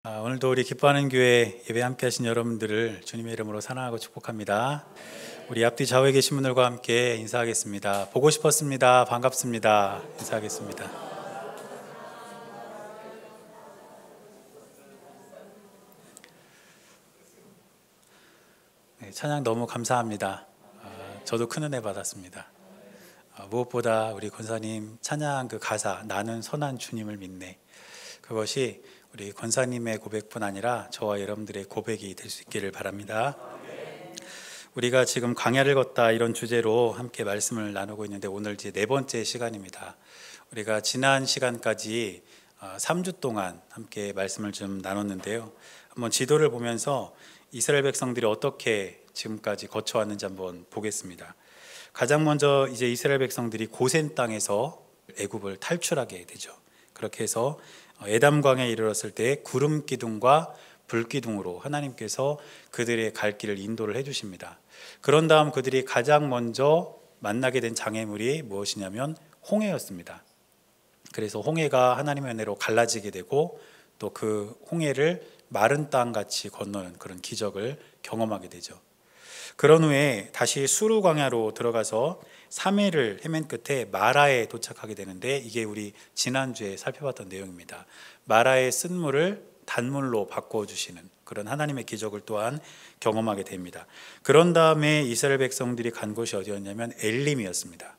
오늘도 우리 기뻐하는 교회 예배 함께 하신 여러분들을 주님의 이름으로 사랑하고 축복합니다. 우리 앞뒤 좌우에 계신 분들과 함께 인사하겠습니다. 보고 싶었습니다. 반갑습니다. 인사하겠습니다. 네, 찬양 너무 감사합니다. 저도 큰 은혜 받았습니다. 무엇보다 우리 권사님 찬양 그 가사 나는 선한 주님을 믿네, 그것이 우리 권사님의 고백뿐 아니라 저와 여러분들의 고백이 될 수 있기를 바랍니다. 우리가 지금 광야를 걷다 이런 주제로 함께 말씀을 나누고 있는데 오늘 이제 네 번째 시간입니다. 우리가 지난 시간까지 3주 동안 함께 말씀을 좀 나눴는데요. 한번 지도를 보면서 이스라엘 백성들이 어떻게 지금까지 거쳐왔는지 한번 보겠습니다. 가장 먼저 이제 이스라엘 백성들이 고센 땅에서 애굽을 탈출하게 되죠. 그렇게 해서 에담강에 이르렀을 때 구름 기둥과 불 기둥으로 하나님께서 그들의 갈 길을 인도를 해주십니다. 그런 다음 그들이 가장 먼저 만나게 된 장애물이 무엇이냐면 홍해였습니다. 그래서 홍해가 하나님의 은혜로 갈라지게 되고 또 그 홍해를 마른 땅같이 건너는 그런 기적을 경험하게 되죠. 그런 후에 다시 수르 광야로 들어가서 3일을 헤맨 끝에 마라에 도착하게 되는데 이게 우리 지난주에 살펴봤던 내용입니다. 마라의 쓴물을 단물로 바꿔주시는 그런 하나님의 기적을 또한 경험하게 됩니다. 그런 다음에 이스라엘 백성들이 간 곳이 어디였냐면 엘림이었습니다.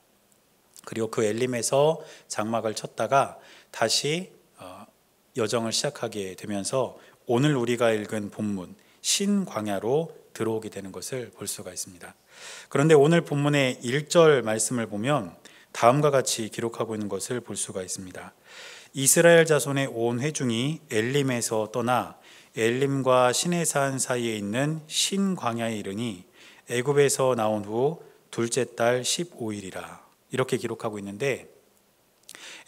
그리고 그 엘림에서 장막을 쳤다가 다시 여정을 시작하게 되면서 오늘 우리가 읽은 본문 신광야로 들어오게 되는 것을 볼 수가 있습니다. 그런데 오늘 본문의 1절 말씀을 보면 다음과 같이 기록하고 있는 것을 볼 수가 있습니다. 이스라엘 자손의 온 회중이 엘림에서 떠나 엘림과 시내산 사이에 있는 신광야에 이르니 애굽에서 나온 후 둘째 달 15일이라 이렇게 기록하고 있는데,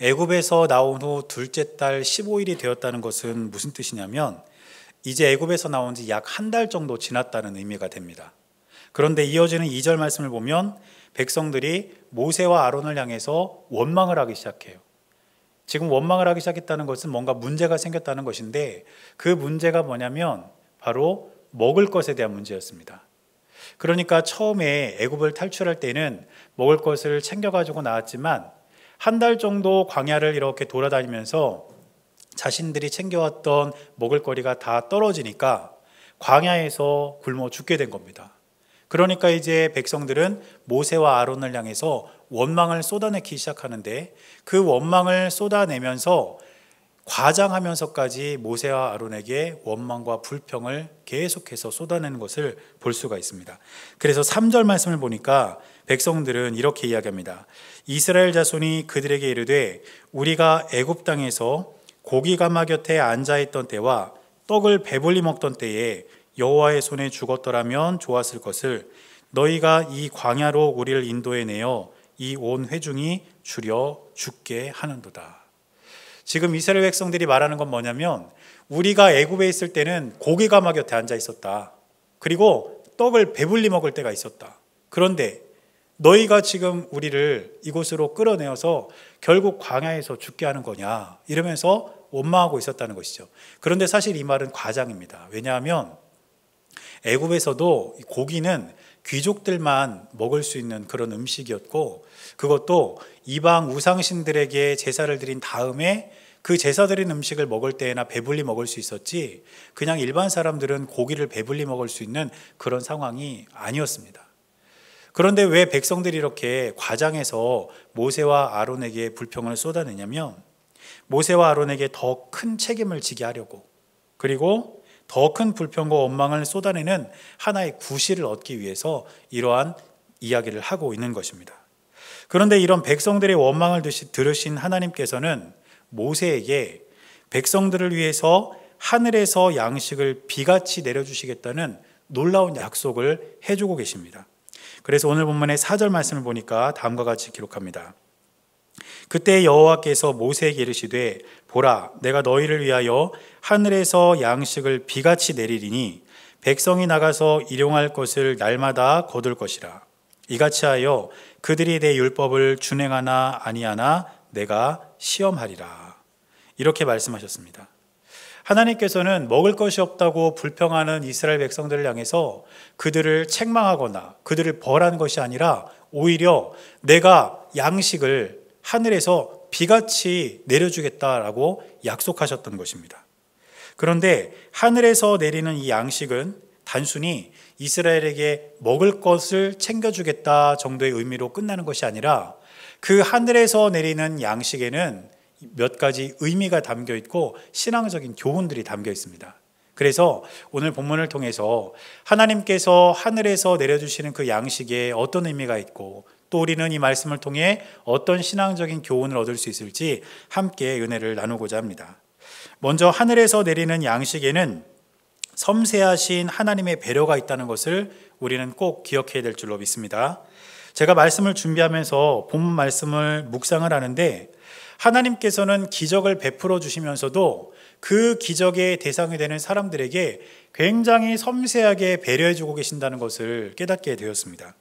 애굽에서 나온 후 둘째 달 15일이 되었다는 것은 무슨 뜻이냐면 이제 애굽에서 나온 지 약 한 달 정도 지났다는 의미가 됩니다. 그런데 이어지는 2절 말씀을 보면 백성들이 모세와 아론을 향해서 원망을 하기 시작해요. 지금 원망을 하기 시작했다는 것은 뭔가 문제가 생겼다는 것인데 그 문제가 뭐냐면 바로 먹을 것에 대한 문제였습니다. 그러니까 처음에 애굽을 탈출할 때는 먹을 것을 챙겨가지고 나왔지만 한 달 정도 광야를 이렇게 돌아다니면서 자신들이 챙겨왔던 먹을거리가 다 떨어지니까 광야에서 굶어 죽게 된 겁니다. 그러니까 이제 백성들은 모세와 아론을 향해서 원망을 쏟아내기 시작하는데 그 원망을 쏟아내면서 과장하면서까지 모세와 아론에게 원망과 불평을 계속해서 쏟아내는 것을 볼 수가 있습니다. 그래서 3절 말씀을 보니까 백성들은 이렇게 이야기합니다. 이스라엘 자손이 그들에게 이르되 우리가 애굽 땅에서 고기 가마 곁에 앉아있던 때와 떡을 배불리 먹던 때에 여호와의 손에 죽었더라면 좋았을 것을 너희가 이 광야로 우리를 인도해내어 이 온 회중이 주려 죽게 하는도다. 지금 이스라엘 백성들이 말하는 건 뭐냐면 우리가 애굽에 있을 때는 고기 가마 곁에 앉아 있었다. 그리고 떡을 배불리 먹을 때가 있었다. 그런데 너희가 지금 우리를 이곳으로 끌어내어서 결국 광야에서 죽게 하는 거냐 이러면서 원망하고 있었다는 것이죠. 그런데 사실 이 말은 과장입니다. 왜냐하면 애굽에서도 고기는 귀족들만 먹을 수 있는 그런 음식이었고 그것도 이방 우상신들에게 제사를 드린 다음에 그 제사 드린 음식을 먹을 때나 배불리 먹을 수 있었지 그냥 일반 사람들은 고기를 배불리 먹을 수 있는 그런 상황이 아니었습니다. 그런데 왜 백성들이 이렇게 과장해서 모세와 아론에게 불평을 쏟아내냐면 모세와 아론에게 더 큰 책임을 지게 하려고, 그리고 더 큰 불평과 원망을 쏟아내는 하나의 구실을 얻기 위해서 이러한 이야기를 하고 있는 것입니다. 그런데 이런 백성들의 원망을 들으신 하나님께서는 모세에게 백성들을 위해서 하늘에서 양식을 비같이 내려주시겠다는 놀라운 약속을 해주고 계십니다. 그래서 오늘 본문의 4절 말씀을 보니까 다음과 같이 기록합니다. 그때 여호와께서 모세에게 이르시되 보라 내가 너희를 위하여 하늘에서 양식을 비같이 내리리니 백성이 나가서 일용할 것을 날마다 거둘 것이라. 이같이 하여 그들이 내 율법을 준행하나 아니하나 내가 시험하리라. 이렇게 말씀하셨습니다. 하나님께서는 먹을 것이 없다고 불평하는 이스라엘 백성들을 향해서 그들을 책망하거나 그들을 벌하는 것이 아니라 오히려 내가 양식을 하늘에서 비같이 내려주겠다라고 약속하셨던 것입니다. 그런데 하늘에서 내리는 이 양식은 단순히 이스라엘에게 먹을 것을 챙겨주겠다 정도의 의미로 끝나는 것이 아니라 그 하늘에서 내리는 양식에는 몇 가지 의미가 담겨 있고 신앙적인 교훈들이 담겨 있습니다. 그래서 오늘 본문을 통해서 하나님께서 하늘에서 내려주시는 그 양식에 어떤 의미가 있고 또 우리는 이 말씀을 통해 어떤 신앙적인 교훈을 얻을 수 있을지 함께 은혜를 나누고자 합니다. 먼저 하늘에서 내리는 양식에는 섬세하신 하나님의 배려가 있다는 것을 우리는 꼭 기억해야 될 줄로 믿습니다. 제가 말씀을 준비하면서 본문 말씀을 묵상을 하는데 하나님께서는 기적을 베풀어 주시면서도 그 기적의 대상이 되는 사람들에게 굉장히 섬세하게 배려해 주고 계신다는 것을 깨닫게 되었습니다.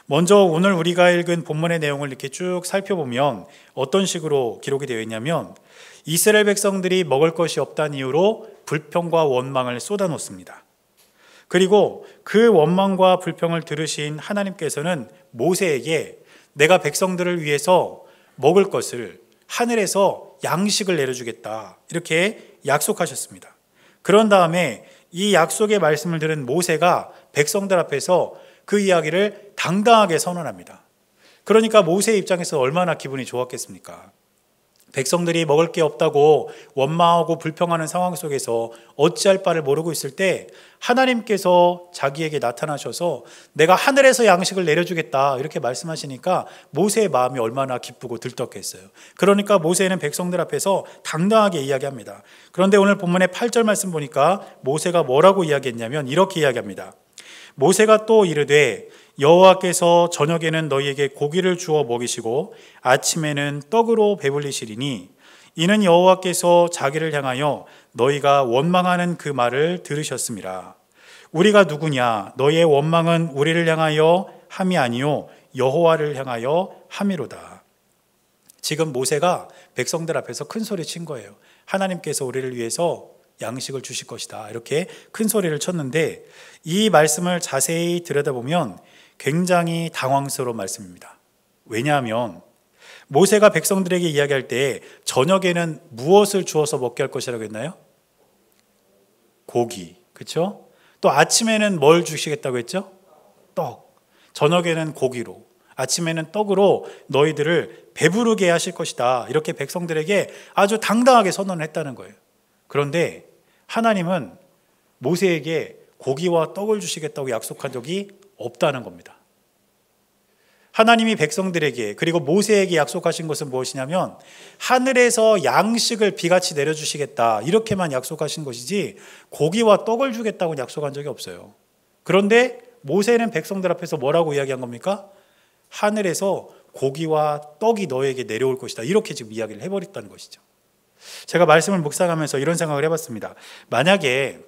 먼저 오늘 우리가 읽은 본문의 내용을 이렇게 쭉 살펴보면 어떤 식으로 기록이 되어 있냐면 이스라엘 백성들이 먹을 것이 없다는 이유로 불평과 원망을 쏟아놓습니다. 그리고 그 원망과 불평을 들으신 하나님께서는 모세에게 내가 백성들을 위해서 먹을 것을 하늘에서 양식을 내려주겠다 이렇게 약속하셨습니다. 그런 다음에 이 약속의 말씀을 들은 모세가 백성들 앞에서 그 이야기를 당당하게 선언합니다. 그러니까 모세의 입장에서 얼마나 기분이 좋았겠습니까? 백성들이 먹을 게 없다고 원망하고 불평하는 상황 속에서 어찌할 바를 모르고 있을 때 하나님께서 자기에게 나타나셔서 내가 하늘에서 양식을 내려주겠다 이렇게 말씀하시니까 모세의 마음이 얼마나 기쁘고 들떴겠어요. 그러니까 모세는 백성들 앞에서 당당하게 이야기합니다. 그런데 오늘 본문의 8절 말씀 보니까 모세가 뭐라고 이야기했냐면 이렇게 이야기합니다. 모세가 또 이르되 여호와께서 저녁에는 너희에게 고기를 주어 먹이시고 아침에는 떡으로 배불리시리니 이는 여호와께서 자기를 향하여 너희가 원망하는 그 말을 들으셨음이라. 우리가 누구냐? 너희의 원망은 우리를 향하여 함이 아니요 여호와를 향하여 함이로다. 지금 모세가 백성들 앞에서 큰 소리 친 거예요. 하나님께서 우리를 위해서 양식을 주실 것이다 이렇게 큰 소리를 쳤는데 이 말씀을 자세히 들여다보면 굉장히 당황스러운 말씀입니다. 왜냐하면 모세가 백성들에게 이야기할 때 저녁에는 무엇을 주어서 먹게 할 것이라고 했나요? 고기, 그렇죠? 또 아침에는 뭘 주시겠다고 했죠? 떡. 저녁에는 고기로, 아침에는 떡으로 너희들을 배부르게 하실 것이다 이렇게 백성들에게 아주 당당하게 선언을 했다는 거예요. 그런데 하나님은 모세에게 고기와 떡을 주시겠다고 약속한 적이 없다는 겁니다. 하나님이 백성들에게 그리고 모세에게 약속하신 것은 무엇이냐면 하늘에서 양식을 비같이 내려주시겠다 이렇게만 약속하신 것이지 고기와 떡을 주겠다고 약속한 적이 없어요. 그런데 모세는 백성들 앞에서 뭐라고 이야기한 겁니까? 하늘에서 고기와 떡이 너에게 내려올 것이다 이렇게 지금 이야기를 해버렸다는 것이죠. 제가 말씀을 묵상하면서 이런 생각을 해봤습니다. 만약에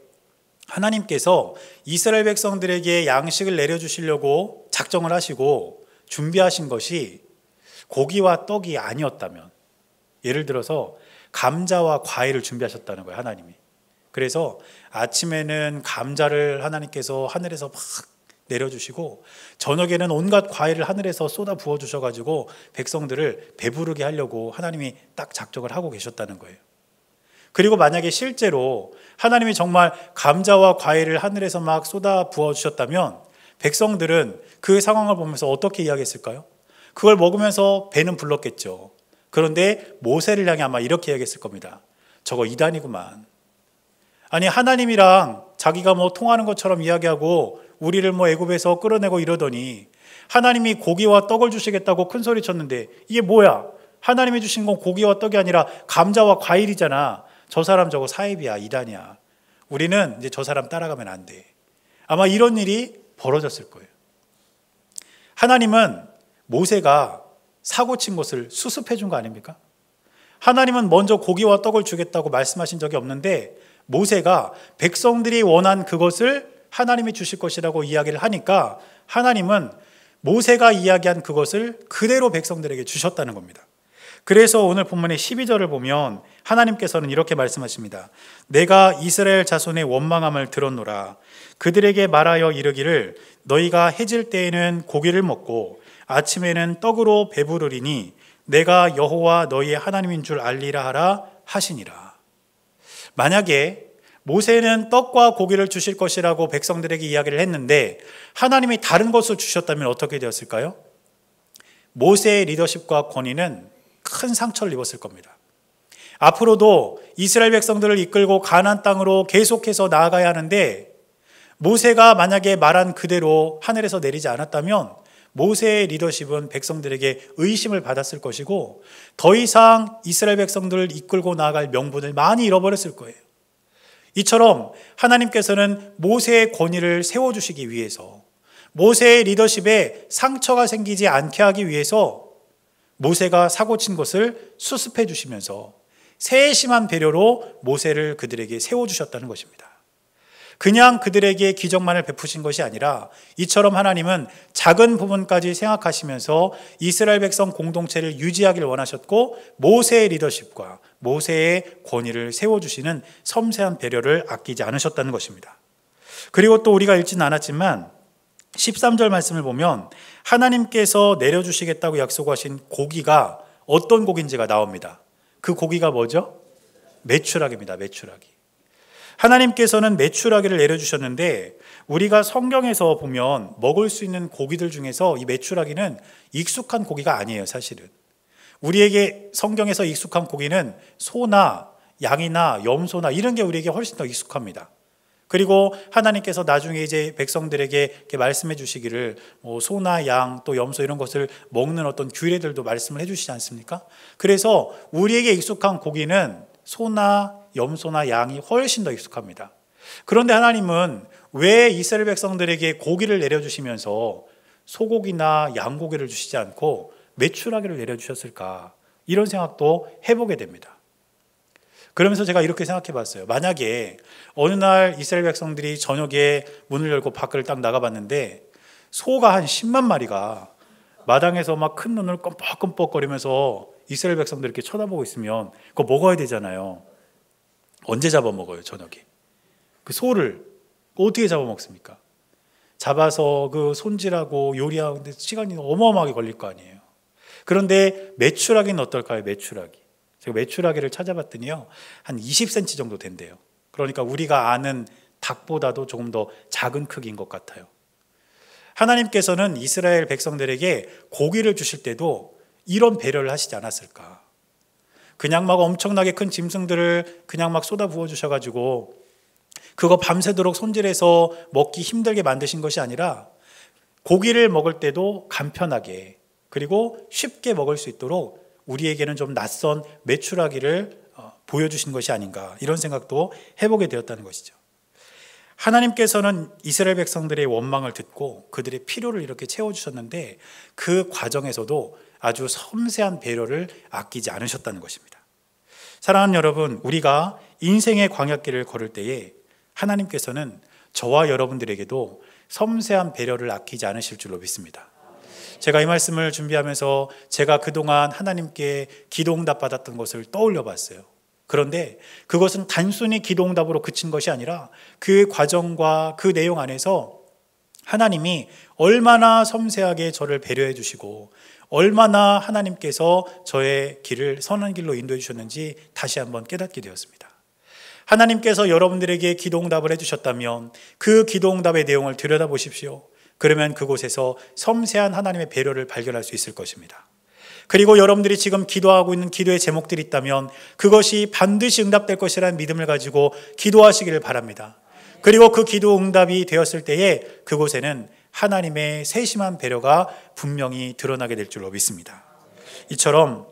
하나님께서 이스라엘 백성들에게 양식을 내려주시려고 작정을 하시고 준비하신 것이 고기와 떡이 아니었다면, 예를 들어서 감자와 과일을 준비하셨다는 거예요, 하나님이. 그래서 아침에는 감자를 하나님께서 하늘에서 막 내려주시고 저녁에는 온갖 과일을 하늘에서 쏟아 부어 주셔가지고 백성들을 배부르게 하려고 하나님이 딱 작정을 하고 계셨다는 거예요. 그리고 만약에 실제로 하나님이 정말 감자와 과일을 하늘에서 막 쏟아 부어 주셨다면 백성들은 그 상황을 보면서 어떻게 이야기했을까요? 그걸 먹으면서 배는 불렀겠죠. 그런데 모세를 향해 아마 이렇게 이야기했을 겁니다. 저거 이단이구만. 아니 하나님이랑 자기가 뭐 통하는 것처럼 이야기하고 우리를 뭐 애굽에서 끌어내고 이러더니 하나님이 고기와 떡을 주시겠다고 큰 소리 쳤는데 이게 뭐야? 하나님이 주신 건 고기와 떡이 아니라 감자와 과일이잖아. 저 사람 저거 사입이야, 이단이야. 우리는 이제 저 사람 따라가면 안 돼. 아마 이런 일이 벌어졌을 거예요. 하나님은 모세가 사고 친 것을 수습해 준 거 아닙니까? 하나님은 먼저 고기와 떡을 주겠다고 말씀하신 적이 없는데 모세가 백성들이 원한 그것을 하나님이 주실 것이라고 이야기를 하니까 하나님은 모세가 이야기한 그것을 그대로 백성들에게 주셨다는 겁니다. 그래서 오늘 본문의 12절을 보면 하나님께서는 이렇게 말씀하십니다. 내가 이스라엘 자손의 원망함을 들었노라. 그들에게 말하여 이르기를 너희가 해질 때에는 고기를 먹고 아침에는 떡으로 배부르리니 내가 여호와 너희의 하나님인 줄 알리라 하라 하시니라. 만약에 모세는 떡과 고기를 주실 것이라고 백성들에게 이야기를 했는데 하나님이 다른 것을 주셨다면 어떻게 되었을까요? 모세의 리더십과 권위는 큰 상처를 입었을 겁니다. 앞으로도 이스라엘 백성들을 이끌고 가나안 땅으로 계속해서 나아가야 하는데 모세가 만약에 말한 그대로 하늘에서 내리지 않았다면 모세의 리더십은 백성들에게 의심을 받았을 것이고 더 이상 이스라엘 백성들을 이끌고 나아갈 명분을 많이 잃어버렸을 거예요. 이처럼 하나님께서는 모세의 권위를 세워주시기 위해서 모세의 리더십에 상처가 생기지 않게 하기 위해서 모세가 사고친 것을 수습해 주시면서 세심한 배려로 모세를 그들에게 세워주셨다는 것입니다. 그냥 그들에게 기적만을 베푸신 것이 아니라 이처럼 하나님은 작은 부분까지 생각하시면서 이스라엘 백성 공동체를 유지하기를 원하셨고 모세의 리더십과 모세의 권위를 세워주시는 섬세한 배려를 아끼지 않으셨다는 것입니다. 그리고 또 우리가 읽지는 않았지만 13절 말씀을 보면 하나님께서 내려주시겠다고 약속하신 고기가 어떤 고기인지가 나옵니다. 그 고기가 뭐죠? 메추라기입니다. 메추라기. 하나님께서는 메추라기를 내려주셨는데 우리가 성경에서 보면 먹을 수 있는 고기들 중에서 이 메추라기는 익숙한 고기가 아니에요. 사실은 우리에게 성경에서 익숙한 고기는 소나 양이나 염소나 이런 게 우리에게 훨씬 더 익숙합니다. 그리고 하나님께서 나중에 이제 백성들에게 이렇게 말씀해 주시기를 소나 양 또 염소 이런 것을 먹는 어떤 규례들도 말씀을 해 주시지 않습니까? 그래서 우리에게 익숙한 고기는 소나 염소나 양이 훨씬 더 익숙합니다. 그런데 하나님은 왜 이스라엘 백성들에게 고기를 내려주시면서 소고기나 양고기를 주시지 않고 메추라기를 내려주셨을까? 이런 생각도 해보게 됩니다. 그러면서 제가 이렇게 생각해 봤어요. 만약에 어느 날 이스라엘 백성들이 저녁에 문을 열고 밖을 딱 나가봤는데 소가 한 10만 마리가 마당에서 막 큰 눈을 껌뻑껌뻑거리면서 이스라엘 백성들 이렇게 쳐다보고 있으면 그거 먹어야 되잖아요. 언제 잡아먹어요, 저녁에? 그 소를 어떻게 잡아먹습니까? 잡아서 그 손질하고 요리하는데 시간이 어마어마하게 걸릴 거 아니에요. 그런데 메추라기는 어떨까요? 메추라기. 제가 메추라기를 찾아봤더니요, 한 20cm 정도 된대요. 그러니까 우리가 아는 닭보다도 조금 더 작은 크기인 것 같아요. 하나님께서는 이스라엘 백성들에게 고기를 주실 때도 이런 배려를 하시지 않았을까? 그냥 막 엄청나게 큰 짐승들을 그냥 막 쏟아 부어 주셔가지고 그거 밤새도록 손질해서 먹기 힘들게 만드신 것이 아니라 고기를 먹을 때도 간편하게 그리고 쉽게 먹을 수 있도록 우리에게는 좀 낯선 메추라기를 보여주신 것이 아닌가, 이런 생각도 해보게 되었다는 것이죠. 하나님께서는 이스라엘 백성들의 원망을 듣고 그들의 필요를 이렇게 채워주셨는데 그 과정에서도 아주 섬세한 배려를 아끼지 않으셨다는 것입니다. 사랑하는 여러분, 우리가 인생의 광야길을 걸을 때에 하나님께서는 저와 여러분들에게도 섬세한 배려를 아끼지 않으실 줄로 믿습니다. 제가 이 말씀을 준비하면서 제가 그동안 하나님께 기도응답 받았던 것을 떠올려 봤어요. 그런데 그것은 단순히 기도응답으로 그친 것이 아니라 그 과정과 그 내용 안에서 하나님이 얼마나 섬세하게 저를 배려해 주시고 얼마나 하나님께서 저의 길을 선한 길로 인도해 주셨는지 다시 한번 깨닫게 되었습니다. 하나님께서 여러분들에게 기도응답을 해주셨다면 그 기도응답의 내용을 들여다보십시오. 그러면 그곳에서 섬세한 하나님의 배려를 발견할 수 있을 것입니다. 그리고 여러분들이 지금 기도하고 있는 기도의 제목들이 있다면 그것이 반드시 응답될 것이라는 믿음을 가지고 기도하시기를 바랍니다. 그리고 그 기도 응답이 되었을 때에 그곳에는 하나님의 세심한 배려가 분명히 드러나게 될 줄로 믿습니다. 이처럼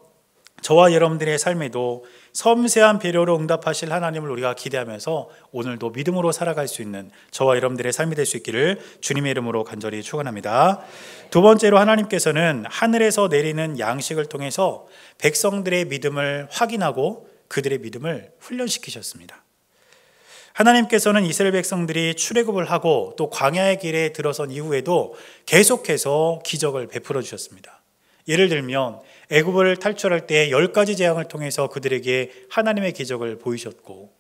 저와 여러분들의 삶에도 섬세한 배려로 응답하실 하나님을 우리가 기대하면서 오늘도 믿음으로 살아갈 수 있는 저와 여러분들의 삶이 될 수 있기를 주님의 이름으로 간절히 축원합니다. 두 번째로 하나님께서는 하늘에서 내리는 양식을 통해서 백성들의 믿음을 확인하고 그들의 믿음을 훈련시키셨습니다. 하나님께서는 이스라엘 백성들이 출애굽을 하고 또 광야의 길에 들어선 이후에도 계속해서 기적을 베풀어 주셨습니다. 예를 들면 애굽을 탈출할 때 10가지 재앙을 통해서 그들에게 하나님의 기적을 보이셨고,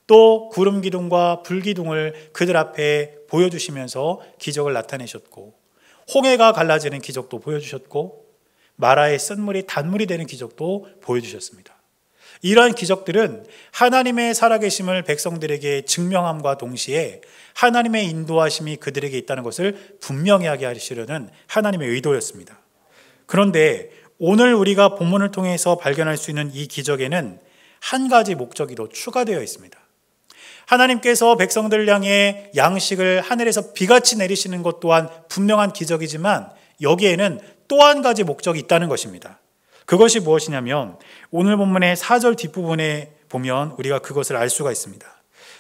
또 구름 기둥과 불 기둥을 그들 앞에 보여주시면서 기적을 나타내셨고, 홍해가 갈라지는 기적도 보여주셨고, 마라의 쓴물이 단물이 되는 기적도 보여주셨습니다. 이러한 기적들은 하나님의 살아계심을 백성들에게 증명함과 동시에 하나님의 인도하심이 그들에게 있다는 것을 분명히 하게 하시려는 하나님의 의도였습니다. 그런데 오늘 우리가 본문을 통해서 발견할 수 있는 이 기적에는 한 가지 목적이 더 추가되어 있습니다. 하나님께서 백성들을 향해 양식을 하늘에서 비같이 내리시는 것 또한 분명한 기적이지만 여기에는 또 한 가지 목적이 있다는 것입니다. 그것이 무엇이냐면 오늘 본문의 4절 뒷부분에 보면 우리가 그것을 알 수가 있습니다.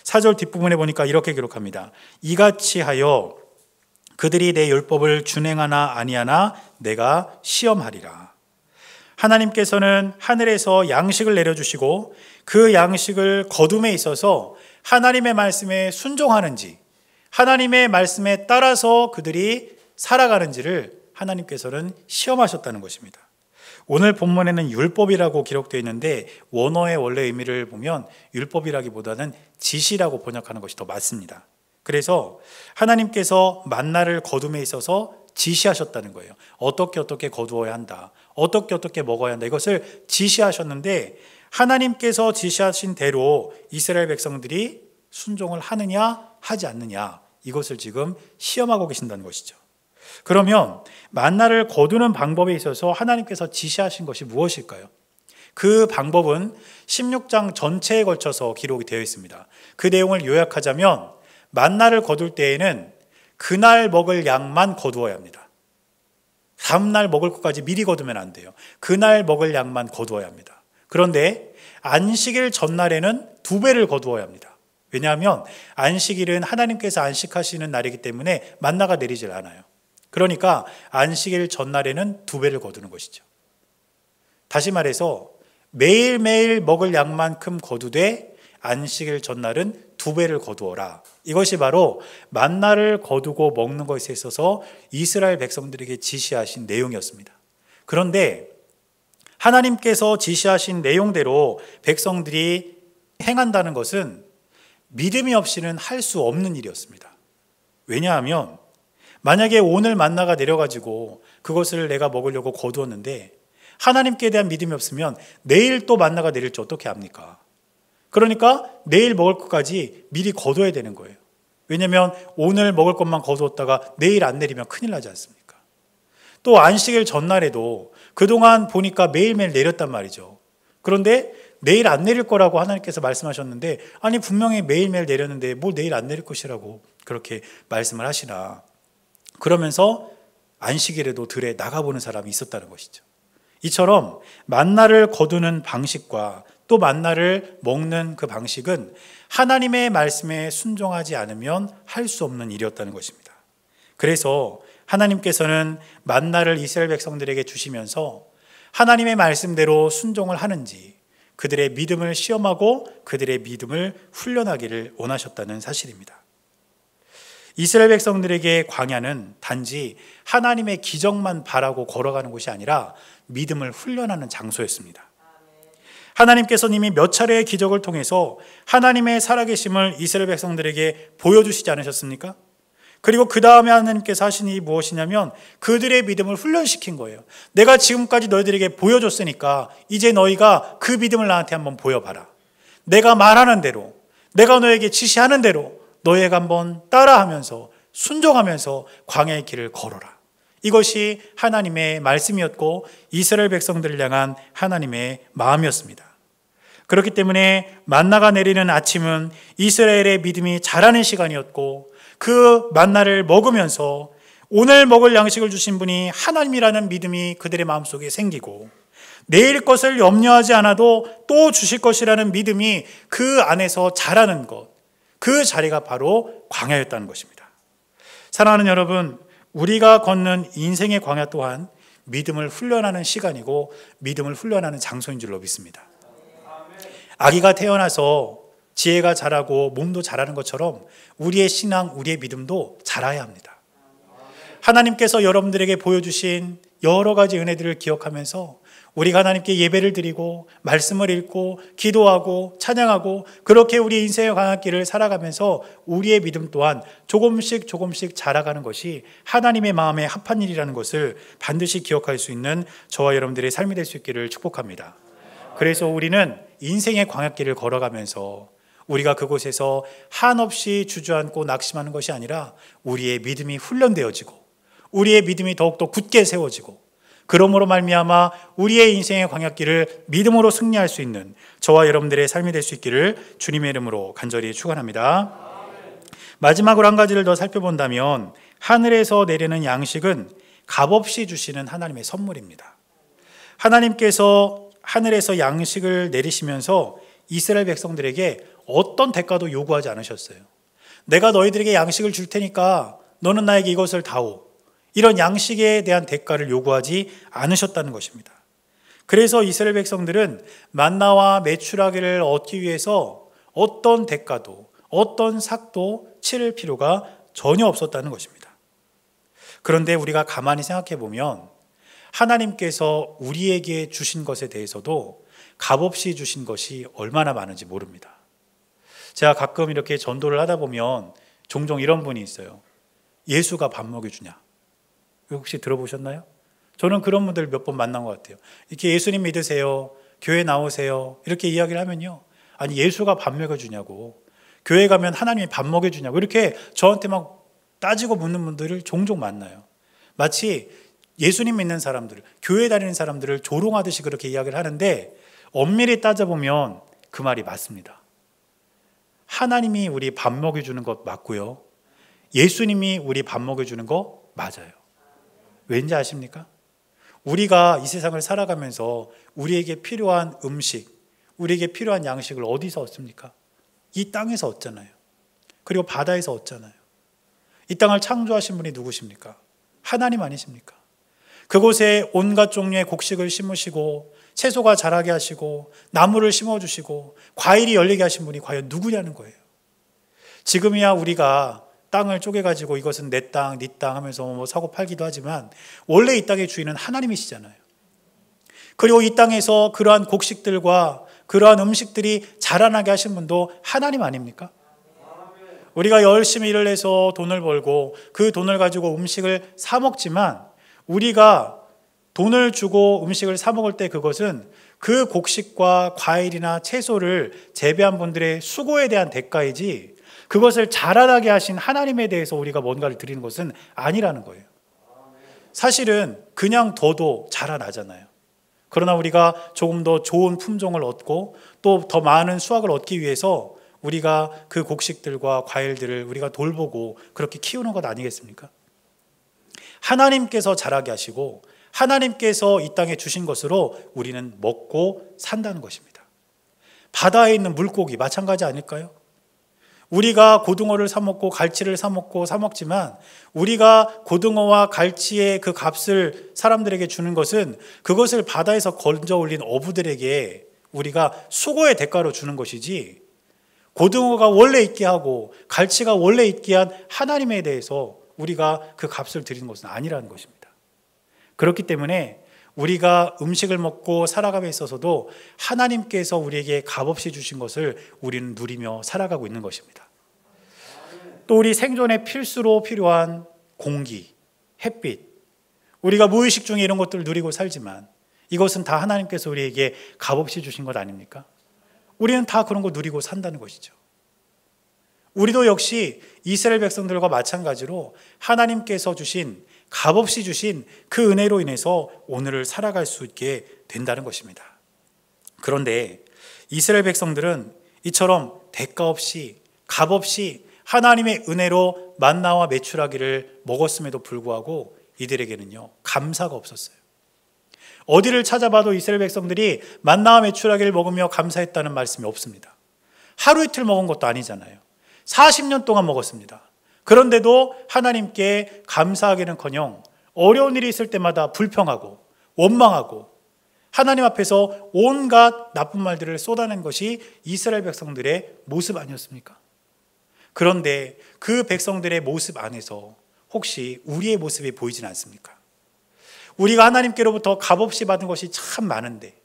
4절 뒷부분에 보니까 이렇게 기록합니다. 이같이 하여 그들이 내 율법을 준행하나 아니하나 내가 시험하리라. 하나님께서는 하늘에서 양식을 내려주시고 그 양식을 거둠에 있어서 하나님의 말씀에 순종하는지, 하나님의 말씀에 따라서 그들이 살아가는지를 하나님께서는 시험하셨다는 것입니다. 오늘 본문에는 율법이라고 기록되어 있는데 원어의 원래 의미를 보면 율법이라기보다는 지시라고 번역하는 것이 더 맞습니다. 그래서 하나님께서 만나를 거둠에 있어서 지시하셨다는 거예요. 어떻게 거두어야 한다, 어떻게 먹어야 한다, 이것을 지시하셨는데 하나님께서 지시하신 대로 이스라엘 백성들이 순종을 하느냐 하지 않느냐, 이것을 지금 시험하고 계신다는 것이죠. 그러면 만나를 거두는 방법에 있어서 하나님께서 지시하신 것이 무엇일까요? 그 방법은 16장 전체에 걸쳐서 기록이 되어 있습니다. 그 내용을 요약하자면 만나를 거둘 때에는 그날 먹을 양만 거두어야 합니다. 다음날 먹을 것까지 미리 거두면 안 돼요. 그날 먹을 양만 거두어야 합니다. 그런데 안식일 전날에는 2배를 거두어야 합니다. 왜냐하면 안식일은 하나님께서 안식하시는 날이기 때문에 만나가 내리질 않아요. 그러니까 안식일 전날에는 2배를 거두는 것이죠. 다시 말해서 매일매일 먹을 양만큼 거두되 안식일 전날은 2배를 거두어라. 이것이 바로 만나를 거두고 먹는 것에 있어서 이스라엘 백성들에게 지시하신 내용이었습니다. 그런데 하나님께서 지시하신 내용대로 백성들이 행한다는 것은 믿음이 없이는 할 수 없는 일이었습니다. 왜냐하면 만약에 오늘 만나가 내려가지고 그것을 내가 먹으려고 거두었는데 하나님께 대한 믿음이 없으면 내일 또 만나가 내릴지 어떻게 압니까? 그러니까 내일 먹을 것까지 미리 거둬야 되는 거예요. 왜냐하면 오늘 먹을 것만 거두었다가 내일 안 내리면 큰일 나지 않습니까? 또 안식일 전날에도 그동안 보니까 매일매일 내렸단 말이죠. 그런데 내일 안 내릴 거라고 하나님께서 말씀하셨는데 아니 분명히 매일매일 내렸는데 뭘 내일 안 내릴 것이라고 그렇게 말씀을 하시나. 그러면서 안식일에도 들에 나가보는 사람이 있었다는 것이죠. 이처럼 만나를 거두는 방식과 또 만나를 먹는 그 방식은 하나님의 말씀에 순종하지 않으면 할 수 없는 일이었다는 것입니다. 그래서 하나님께서는 만나를 이스라엘 백성들에게 주시면서 하나님의 말씀대로 순종을 하는지 그들의 믿음을 시험하고 그들의 믿음을 훈련하기를 원하셨다는 사실입니다. 이스라엘 백성들에게 광야는 단지 하나님의 기적만 바라고 걸어가는 곳이 아니라 믿음을 훈련하는 장소였습니다. 하나님께서는 이미 몇 차례의 기적을 통해서 하나님의 살아계심을 이스라엘 백성들에게 보여주시지 않으셨습니까? 그리고 그 다음에 하나님께서 하신 일이 무엇이냐면 그들의 믿음을 훈련시킨 거예요. 내가 지금까지 너희들에게 보여줬으니까 이제 너희가 그 믿음을 나한테 한번 보여봐라. 내가 말하는 대로, 내가 너에게 지시하는 대로 너희가 한번 따라하면서 순종하면서 광야의 길을 걸어라. 이것이 하나님의 말씀이었고 이스라엘 백성들을 향한 하나님의 마음이었습니다. 그렇기 때문에 만나가 내리는 아침은 이스라엘의 믿음이 자라는 시간이었고 그 만나를 먹으면서 오늘 먹을 양식을 주신 분이 하나님이라는 믿음이 그들의 마음속에 생기고 내일 것을 염려하지 않아도 또 주실 것이라는 믿음이 그 안에서 자라는 것, 그 자리가 바로 광야였다는 것입니다. 사랑하는 여러분, 우리가 걷는 인생의 광야 또한 믿음을 훈련하는 시간이고 믿음을 훈련하는 장소인 줄로 믿습니다. 아기가 태어나서 지혜가 자라고 몸도 자라는 것처럼 우리의 신앙, 우리의 믿음도 자라야 합니다. 하나님께서 여러분들에게 보여주신 여러 가지 은혜들을 기억하면서 우리가 하나님께 예배를 드리고 말씀을 읽고 기도하고 찬양하고 그렇게 우리 인생의 광야길을 살아가면서 우리의 믿음 또한 조금씩 자라가는 것이 하나님의 마음에 합한 일이라는 것을 반드시 기억할 수 있는 저와 여러분들의 삶이 될 수 있기를 축복합니다. 그래서 우리는 인생의 광야길을 걸어가면서 우리가 그곳에서 한없이 주저앉고 낙심하는 것이 아니라 우리의 믿음이 훈련되어지고 우리의 믿음이 더욱더 굳게 세워지고 그러므로 말미암아 우리의 인생의 광야길을 믿음으로 승리할 수 있는 저와 여러분들의 삶이 될 수 있기를 주님의 이름으로 간절히 축원합니다. 마지막으로 한 가지를 더 살펴본다면 하늘에서 내리는 양식은 값없이 주시는 하나님의 선물입니다. 하나님께서 하늘에서 양식을 내리시면서 이스라엘 백성들에게 어떤 대가도 요구하지 않으셨어요. 내가 너희들에게 양식을 줄 테니까 너는 나에게 이것을 다오. 이런 양식에 대한 대가를 요구하지 않으셨다는 것입니다. 그래서 이스라엘 백성들은 만나와 메추라기를 얻기 위해서 어떤 대가도 어떤 삭도 치를 필요가 전혀 없었다는 것입니다. 그런데 우리가 가만히 생각해 보면 하나님께서 우리에게 주신 것에 대해서도 값없이 주신 것이 얼마나 많은지 모릅니다. 제가 가끔 이렇게 전도를 하다 보면 종종 이런 분이 있어요. 예수가 밥 먹여주냐? 혹시 들어보셨나요? 저는 그런 분들 몇 번 만난 것 같아요. 이렇게 예수님 믿으세요. 교회 나오세요. 이렇게 이야기를 하면요. 아니 예수가 밥 먹여주냐고. 교회 가면 하나님이 밥 먹여주냐고. 이렇게 저한테 막 따지고 묻는 분들을 종종 만나요. 마치 예수님 믿는 사람들, 교회 다니는 사람들을 조롱하듯이 그렇게 이야기를 하는데 엄밀히 따져보면 그 말이 맞습니다. 하나님이 우리 밥 먹여주는 것 맞고요. 예수님이 우리 밥 먹여주는 거 맞아요. 왠지 아십니까? 우리가 이 세상을 살아가면서 우리에게 필요한 음식, 우리에게 필요한 양식을 어디서 얻습니까? 이 땅에서 얻잖아요. 그리고 바다에서 얻잖아요. 이 땅을 창조하신 분이 누구십니까? 하나님 아니십니까? 그곳에 온갖 종류의 곡식을 심으시고 채소가 자라게 하시고 나무를 심어주시고 과일이 열리게 하신 분이 과연 누구냐는 거예요. 지금이야 우리가 땅을 쪼개가지고 이것은 내 땅, 네 땅 하면서 뭐 사고 팔기도 하지만 원래 이 땅의 주인은 하나님이시잖아요. 그리고 이 땅에서 그러한 곡식들과 그러한 음식들이 자라나게 하신 분도 하나님 아닙니까? 우리가 열심히 일을 해서 돈을 벌고 그 돈을 가지고 음식을 사 먹지만 우리가 돈을 주고 음식을 사 먹을 때 그것은 그 곡식과 과일이나 채소를 재배한 분들의 수고에 대한 대가이지 그것을 자라나게 하신 하나님에 대해서 우리가 뭔가를 드리는 것은 아니라는 거예요. 사실은 그냥 둬도 자라나잖아요. 그러나 우리가 조금 더 좋은 품종을 얻고 또 더 많은 수확을 얻기 위해서 우리가 그 곡식들과 과일들을 우리가 돌보고 그렇게 키우는 것 아니겠습니까? 하나님께서 자라게 하시고 하나님께서 이 땅에 주신 것으로 우리는 먹고 산다는 것입니다. 바다에 있는 물고기 마찬가지 아닐까요? 우리가 고등어를 사 먹고 갈치를 사 먹지만 우리가 고등어와 갈치의 그 값을 사람들에게 주는 것은 그것을 바다에서 건져 올린 어부들에게 우리가 수고의 대가로 주는 것이지 고등어가 원래 있게 하고 갈치가 원래 있게 한 하나님에 대해서 우리가 그 값을 드리는 것은 아니라는 것입니다. 그렇기 때문에 우리가 음식을 먹고 살아감에 있어서도 하나님께서 우리에게 값없이 주신 것을 우리는 누리며 살아가고 있는 것입니다. 또 우리 생존에 필수로 필요한 공기, 햇빛, 우리가 무의식 중에 이런 것들을 누리고 살지만 이것은 다 하나님께서 우리에게 값없이 주신 것 아닙니까? 우리는 다 그런 거 누리고 산다는 것이죠. 우리도 역시 이스라엘 백성들과 마찬가지로 하나님께서 주신 값없이 주신 그 은혜로 인해서 오늘을 살아갈 수 있게 된다는 것입니다. 그런데 이스라엘 백성들은 이처럼 대가 없이 값없이 하나님의 은혜로 만나와 메추라기를 먹었음에도 불구하고 이들에게는요 감사가 없었어요. 어디를 찾아봐도 이스라엘 백성들이 만나와 메추라기를 먹으며 감사했다는 말씀이 없습니다. 하루 이틀 먹은 것도 아니잖아요. 40년 동안 먹었습니다. 그런데도 하나님께 감사하기는커녕 어려운 일이 있을 때마다 불평하고 원망하고 하나님 앞에서 온갖 나쁜 말들을 쏟아낸 것이 이스라엘 백성들의 모습 아니었습니까? 그런데 그 백성들의 모습 안에서 혹시 우리의 모습이 보이진 않습니까? 우리가 하나님께로부터 값없이 받은 것이 참 많은데,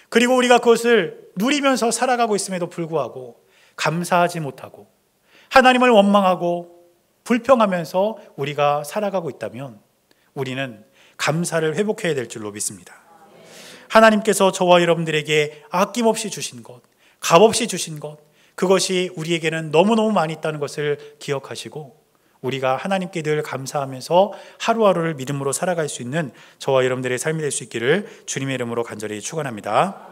그리고 우리가 그것을 누리면서 살아가고 있음에도 불구하고 감사하지 못하고 하나님을 원망하고 불평하면서 우리가 살아가고 있다면 우리는 감사를 회복해야 될 줄로 믿습니다. 하나님께서 저와 여러분들에게 아낌없이 주신 것, 값없이 주신 것, 그것이 우리에게는 너무너무 많이 있다는 것을 기억하시고 우리가 하나님께 늘 감사하면서 하루하루를 믿음으로 살아갈 수 있는 저와 여러분들의 삶이 될 수 있기를 주님의 이름으로 간절히 축원합니다.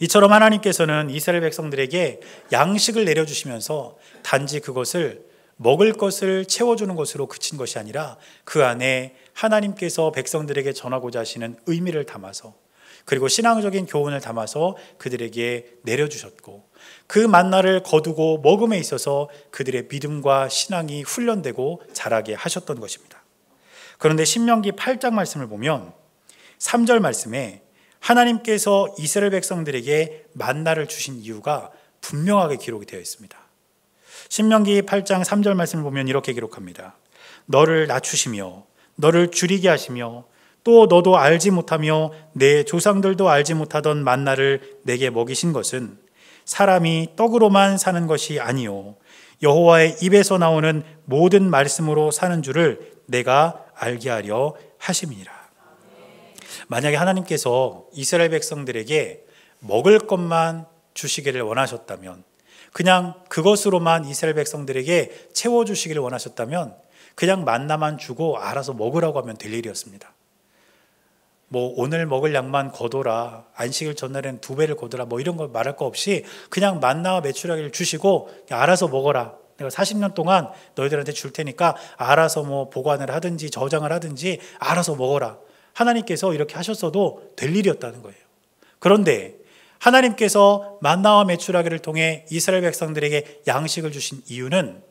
이처럼 하나님께서는 이스라엘 백성들에게 양식을 내려주시면서 단지 그것을 먹을 것을 채워주는 것으로 그친 것이 아니라 그 안에 하나님께서 백성들에게 전하고자 하시는 의미를 담아서, 그리고 신앙적인 교훈을 담아서 그들에게 내려주셨고, 그 만나를 거두고 먹음에 있어서 그들의 믿음과 신앙이 훈련되고 자라게 하셨던 것입니다. 그런데 신명기 8장 말씀을 보면 3절 말씀에 하나님께서 이스라엘 백성들에게 만나를 주신 이유가 분명하게 기록이 되어 있습니다. 신명기 8장 3절 말씀을 보면 이렇게 기록합니다. 너를 낮추시며 너를 줄이게 하시며 또 너도 알지 못하며 내 조상들도 알지 못하던 만나를 내게 먹이신 것은 사람이 떡으로만 사는 것이 아니요 여호와의 입에서 나오는 모든 말씀으로 사는 줄을 내가 알게 하려 하심이니라. 만약에 하나님께서 이스라엘 백성들에게 먹을 것만 주시기를 원하셨다면, 그냥 그것으로만 이스라엘 백성들에게 채워주시기를 원하셨다면 그냥 만나만 주고 알아서 먹으라고 하면 될 일이었습니다. 오늘 먹을 양만 거둬라, 안식일 전날에는 2배를 거둬라, 이런 거 말할 거 없이 그냥 만나와 메추라기를 주시고 알아서 먹어라, 내가 40년 동안 너희들한테 줄 테니까 알아서 보관을 하든지 저장을 하든지 알아서 먹어라, 하나님께서 이렇게 하셨어도 될 일이었다는 거예요. 그런데 하나님께서 만나와 메추라기를 통해 이스라엘 백성들에게 양식을 주신 이유는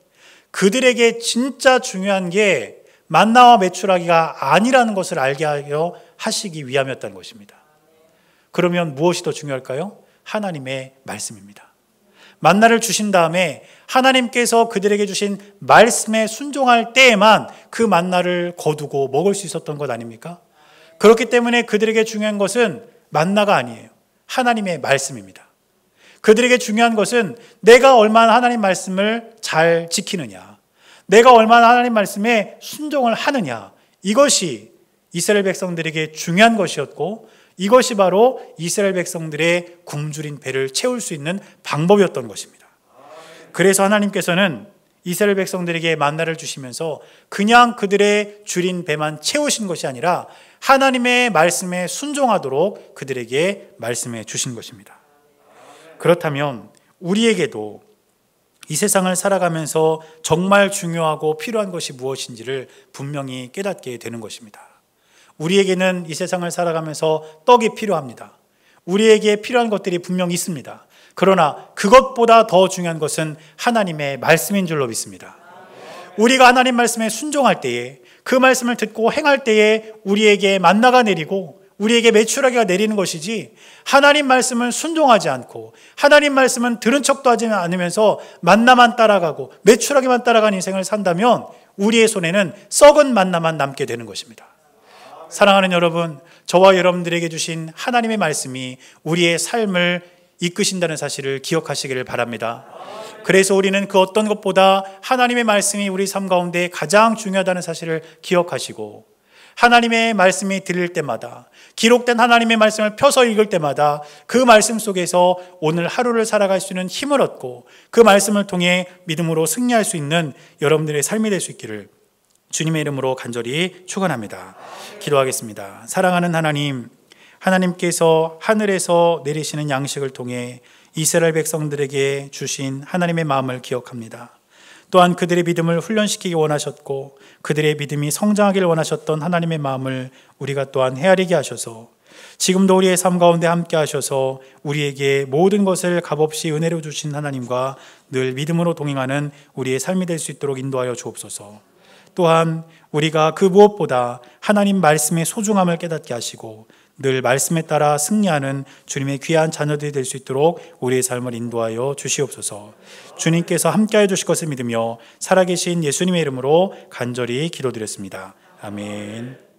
그들에게 진짜 중요한 게 만나와 메추라기가 아니라는 것을 알게 하려 하시기 위함이었다는 것입니다. 그러면 무엇이 더 중요할까요? 하나님의 말씀입니다. 만나를 주신 다음에 하나님께서 그들에게 주신 말씀에 순종할 때에만 그 만나를 거두고 먹을 수 있었던 것 아닙니까? 그렇기 때문에 그들에게 중요한 것은 만나가 아니에요. 하나님의 말씀입니다. 그들에게 중요한 것은 내가 얼마나 하나님 말씀을 잘 지키느냐, 내가 얼마나 하나님 말씀에 순종을 하느냐, 이것이 이스라엘 백성들에게 중요한 것이었고, 이것이 바로 이스라엘 백성들의 굶주린 배를 채울 수 있는 방법이었던 것입니다. 그래서 하나님께서는 이스라엘 백성들에게 만나를 주시면서 그냥 그들의 줄인 배만 채우신 것이 아니라 하나님의 말씀에 순종하도록 그들에게 말씀해 주신 것입니다. 그렇다면 우리에게도 이 세상을 살아가면서 정말 중요하고 필요한 것이 무엇인지를 분명히 깨닫게 되는 것입니다. 우리에게는 이 세상을 살아가면서 떡이 필요합니다. 우리에게 필요한 것들이 분명히 있습니다. 그러나 그것보다 더 중요한 것은 하나님의 말씀인 줄로 믿습니다. 우리가 하나님 말씀에 순종할 때에, 그 말씀을 듣고 행할 때에 우리에게 만나가 내리고 우리에게 메추라기가 내리는 것이지, 하나님 말씀은 순종하지 않고 하나님 말씀은 들은 척도 하지 않으면서 만나만 따라가고 메추라기만 따라가는 인생을 산다면 우리의 손에는 썩은 만나만 남게 되는 것입니다. 사랑하는 여러분, 저와 여러분들에게 주신 하나님의 말씀이 우리의 삶을 이끄신다는 사실을 기억하시기를 바랍니다. 그래서 우리는 그 어떤 것보다 하나님의 말씀이 우리 삶 가운데 가장 중요하다는 사실을 기억하시고, 하나님의 말씀이 들릴 때마다, 기록된 하나님의 말씀을 펴서 읽을 때마다 그 말씀 속에서 오늘 하루를 살아갈 수 있는 힘을 얻고 그 말씀을 통해 믿음으로 승리할 수 있는 여러분들의 삶이 될 수 있기를 주님의 이름으로 간절히 축원합니다. 기도하겠습니다. 사랑하는 하나님, 하나님께서 하늘에서 내리시는 양식을 통해 이스라엘 백성들에게 주신 하나님의 마음을 기억합니다. 또한 그들의 믿음을 훈련시키기 원하셨고 그들의 믿음이 성장하기를 원하셨던 하나님의 마음을 우리가 또한 헤아리게 하셔서 지금도 우리의 삶 가운데 함께 하셔서 우리에게 모든 것을 값없이 은혜로 주신 하나님과 늘 믿음으로 동행하는 우리의 삶이 될 수 있도록 인도하여 주옵소서. 또한 우리가 그 무엇보다 하나님 말씀의 소중함을 깨닫게 하시고 늘 말씀에 따라 승리하는 주님의 귀한 자녀들이 될 수 있도록 우리의 삶을 인도하여 주시옵소서. 주님께서 함께하여 주실 것을 믿으며 살아계신 예수님의 이름으로 간절히 기도드렸습니다. 아멘.